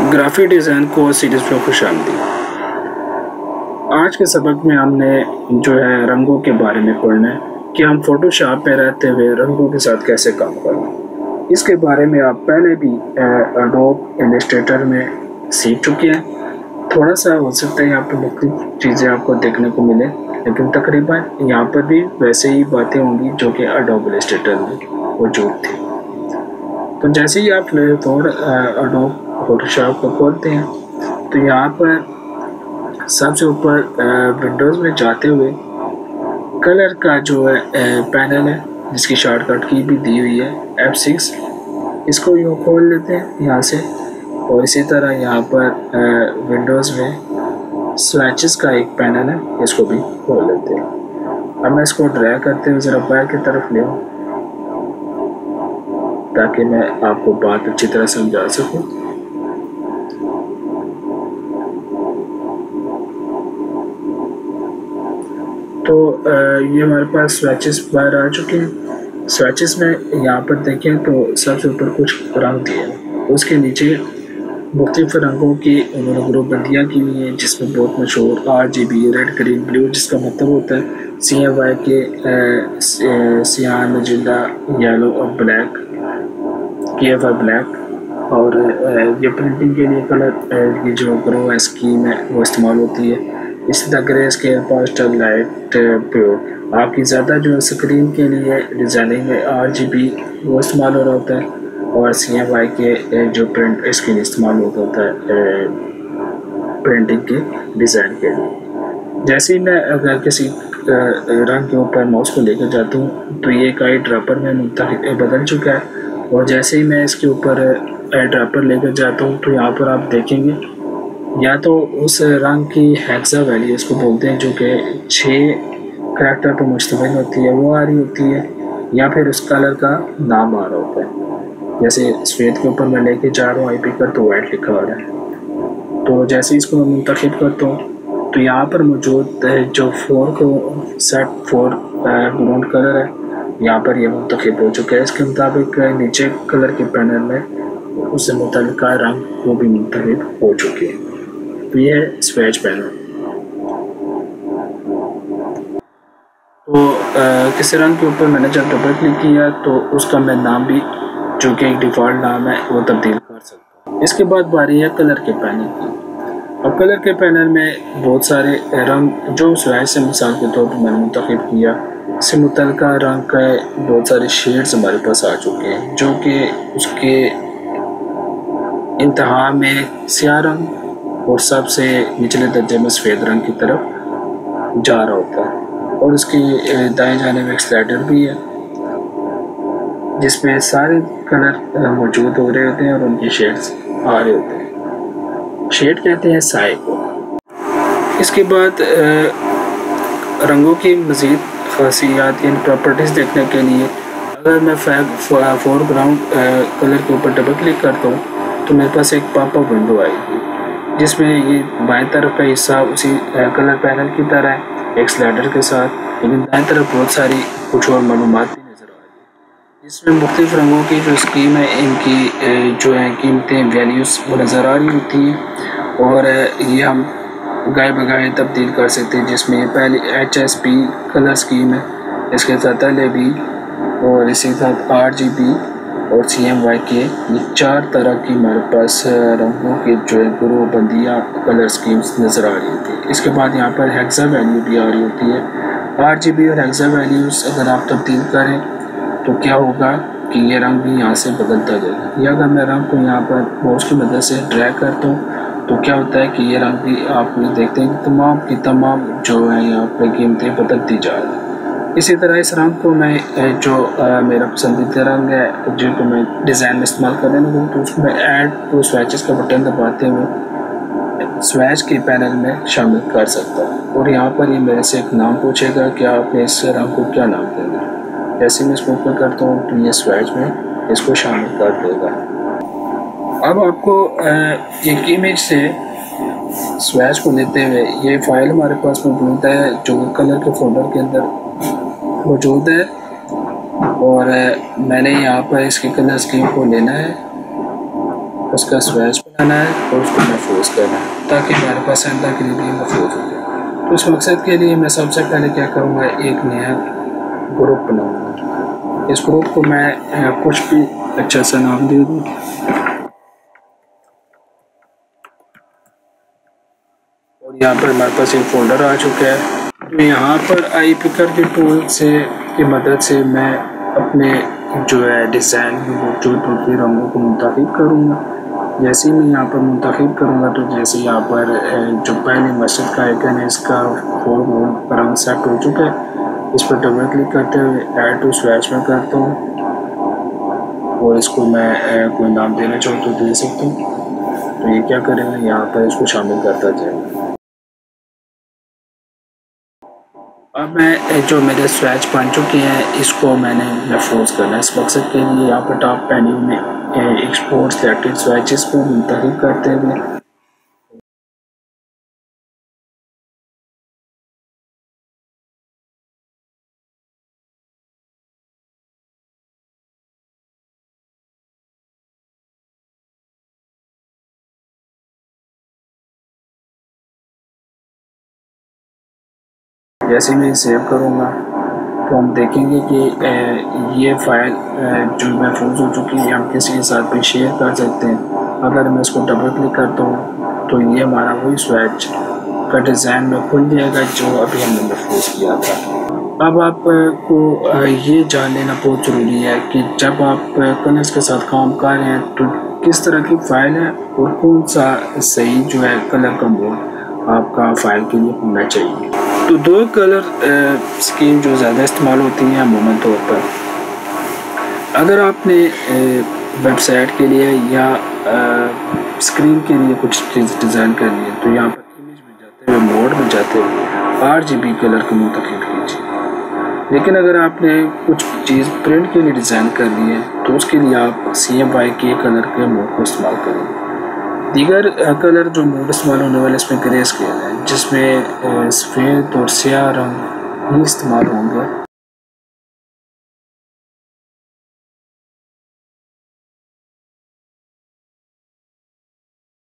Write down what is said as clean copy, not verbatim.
Graphic design course series में खुशामदीद। आज के सबक में हमने जो है रंगों के बारे में पढ़ना है कि हम फोटोशॉप में रहते हुए रंगों के साथ कैसे काम करना। इसके बारे में आप पहले भी एडोब इलस्ट्रेटर में सीख चुके हैं। थोड़ा सा हो सकता है यहाँ पर मुख्तलिफ चीज़ें आपको देखने को मिले, लेकिन तकरीबन यहाँ पर भी वैसे ही बातें होंगी जो कि एडोब इलस्ट्रेटर में मौजूद थी। तो जैसे ही आप एडोब फोटोशॉप को खोलते हैं तो यहाँ पर सबसे ऊपर विंडोज़ में जाते हुए कलर का जो है पैनल है, जिसकी शॉर्टकट की भी दी हुई है F6, इसको यूँ खोल लेते हैं यहाँ से। और इसी तरह यहाँ पर विंडोज़ में स्विचेस का एक पैनल है, इसको भी खोल लेते हैं। अब मैं इसको ड्रैग करते हुए ज़रा बाहर की तरफ ले आऊँ ताकि मैं आपको बात अच्छी तरह समझा सकूँ। तो ये हमारे पास स्विचेस बाहर आ चुके हैं। स्विचेस में यहाँ पर देखें तो सबसे ऊपर कुछ रंग दिए हैं, उसके नीचे मुख्तलिफ रंगों की उन्होंने ग्रुपबंदियाँ की हुई हैं, जिसमें बहुत मशहूर RGB रेड ग्रीन ब्लू, जिसका मतलब होता है CMY के सियान मजिंदा येलो और ब्लैक, KFI ब्लैक। और ये प्रिंटिंग के लिए कलर की जो ग्रो स्कीम है वो इस्तेमाल होती है। इसी तरह grey scale, pastel, light, pure. आपकी ज़्यादा जो स्क्रीन के लिए डिज़ाइनिंग में RGB वो इस्तेमाल हो रहा होता है, और CMY के जो प्रिंट स्क्रीन इस्तेमाल होता है प्रिंटिंग के डिज़ाइन के लिए। जैसे ही मैं अगर किसी रंग के ऊपर माउस को लेकर जाता हूँ तो ये एक आई ड्रॉपर में बदल चुका है, और जैसे ही मैं इसके ऊपर आई ड्रॉपर लेकर जाता हूँ तो यहाँ पर आप देखेंगे या तो उस रंग की हेक्सा वैल्यू इसको बोलते हैं, जो कि 6 करैक्टर पर मुश्तमिल होती है, वो आ रही होती है, या फिर उस कलर का नाम आ रहा होता है। जैसे सफ़ेद के ऊपर मैं लेके जा रहा हूँ IP पर तो वाइट लिखा हो रहा है। तो जैसे इसको मैं मुंतखब करता हूँ तो यहाँ पर मौजूद जो 4 ग्राउंड कलर है, यहाँ पर ये मुंतखब हो चुका है। इसके मुताबिक नीचे कलर के पैनल में उससे मुतल्लिका रंग वो भी मुंतखब हो चुके हैं। तो ये है स्विच पैनल। तो किसी रंग के ऊपर मैंने जब डबल क्लिक किया तो उसका मैं नाम भी, जो कि एक डिफ़ॉल्ट नाम है, वो तब्दील कर सकता हूँ। इसके बाद बारी है कलर के पैनल की। अब कलर के पैनल में बहुत सारे रंग जो स्विच से मिसाल के तौर पर मैंने मुंतखब किया, इससे मुतल्लिका रंग का बहुत सारे शेड्स हमारे पास आ चुके हैं, जो कि उसके इंतहा में स्याह रंग और सबसे निचले दर्जे में सफ़ेद रंग की तरफ जा रहा होता है। और उसकी दाएं जाने में एक स्लाइडर भी है, जिसमें सारे कलर मौजूद हो रहे होते हैं और उनकी शेड्स आ रहे होते हैं। शेड कहते हैं साए को। इसके बाद रंगों की मज़ीद खासियत यानी प्रॉपर्टीज़ देखने के लिए अगर मैं फोरग्राउंड कलर के ऊपर डबल क्लिक करता हूँ तो मेरे पास एक पॉपअप विंडो आएगी, जिसमें ये बाएं तरफ का हिस्सा उसी कलर पैनल की तरह है, एक स्लाइडर के साथ, लेकिन दाएं तरफ बहुत सारी कुछ और मालूमात भी नज़र आ रही है, जिसमें मुख्तलिफ रंगों की जो स्कीम है, इनकी जो है कीमतें, वैल्यूज़ वो नज़र आ रही होती हैं। और ये हम गाय बगाए तब्दील कर सकते हैं, जिसमें पहले HSP कलर स्कीम है, इसके साथ LAB और इसी साथ RGB और CMY के ये 4 तरह की हमारे पास रंगों के जो है ग्रुपबंदियाँ कलर स्कीम्स नज़र आ रही थी। इसके बाद यहाँ पर हेक्सा वैल्यू भी आ रही होती है। RGB और हेक्सा वैल्यूज़ अगर आप तब्दील करें तो क्या होगा कि ये रंग भी यहाँ से बदलता जाएगा, या अगर मैं रंग को यहाँ पर माउस की मदद से ड्रैग करता हूँ तो क्या होता है कि ये रंग भी आप देखते हैं कि तमाम की तमाम जो है यहाँ पर कीमतें बदलती जा रही हैं। इसी तरह इस रंग को मैं जो मेरा पसंदीदा रंग है जो कि मैं डिज़ाइन में इस्तेमाल करने लगूँ तो उसमें ऐड टू स्विचेस का बटन दबाते हुए स्विच के पैनल में शामिल कर सकता हूँ। और यहाँ पर ये मेरे से एक नाम पूछेगा कि आपने इस रंग को क्या नाम देना। जैसे मैं इसको ऊपर करता हूँ तो ये स्विच में इसको शामिल कर देगा। अब आपको एक इमेज से स्विच को लेते हुए ये फाइल हमारे पास मौजूद है, जो कलर के फोल्डर के अंदर मौजूद है, और मैंने यहाँ पर इसके कलर स्कीम को लेना है उसका स्वेच बनाना है और उसको महफूज करना है ताकि हमारे पास आइंदा के लिए महफूज हो जाए। तो इस मकसद के लिए मैं सबसे पहले क्या करूँगा, एक नया ग्रुप बनाऊँगा। इस ग्रुप को मैं कुछ भी अच्छा सा नाम दे दूँ। और यहाँ पर हमारे पास एक फोल्डर आ चुका है। तो यहाँ पर आई पिकर के टूल से की मदद से मैं अपने जो है डिज़ाइन मौजूद होती रंगों को मुंतखब करूँगा। जैसे ही मैं यहाँ पर मुंतखब करूँगा तो जैसे यहाँ पर जो पहले मस्जिद का आइकन है इसका रंग सेट हो चुका है। इस पर डबल क्लिक करते हुए ऐड टू स्वेच में करता हूँ और इसको मैं कोई नाम देना चाहूँ तो दे सकता हूँ। तो ये क्या करेंगे, यहाँ पर इसको शामिल करता जाएगा। अब मैं जो मेरे स्वेच बन चुके हैं इसको मैंने महफूज करना है। इस मकसद के लिए यहाँ पर टॉप मेन्यू में एक्सपोर्ट सिलेक्टेड स्वेचेस को मुंतखब करते हुए जैसे मैं सेव करूँगा तो हम देखेंगे कि ये फ़ाइल जो महफूज हो चुकी है हम किसी के साथ भी शेयर कर सकते हैं। अगर मैं इसको डबल क्लिक करता हूँ तो ये हमारा वही स्वेच का डिज़ाइन में खुल जाएगा जो अभी हमने महफूज किया था। अब आपको ये जान लेना बहुत ज़रूरी है कि जब आप कलर्स के साथ काम कर रहे हैं तो किस तरह की फ़ाइल है और कौन सा सही जो है कलर का मोड आपका फ़ाइल के लिए होना चाहिए। तो दो कलर स्कीम जो ज़्यादा इस्तेमाल होती हैं अमूमन तौर पर, अगर आपने वेबसाइट के लिए या स्क्रीन के लिए कुछ चीज़ डिज़ाइन करनी है तो यहाँ पर इमेज में जाते हुए मोड में जाते हुए RGB कलर को मुंतखब कीजिए। लेकिन अगर आपने कुछ चीज़ प्रिंट के लिए डिज़ाइन करनी है तो उसके लिए आप CMYK कलर के मोड को इस्तेमाल करेंगे। दीगर कलर जो मोड इस्तेमाल होने वाले इसमें ग्रे स्केल है जिसमें सफ़ेद और स्याह रंग ही इस्तेमाल होंगे।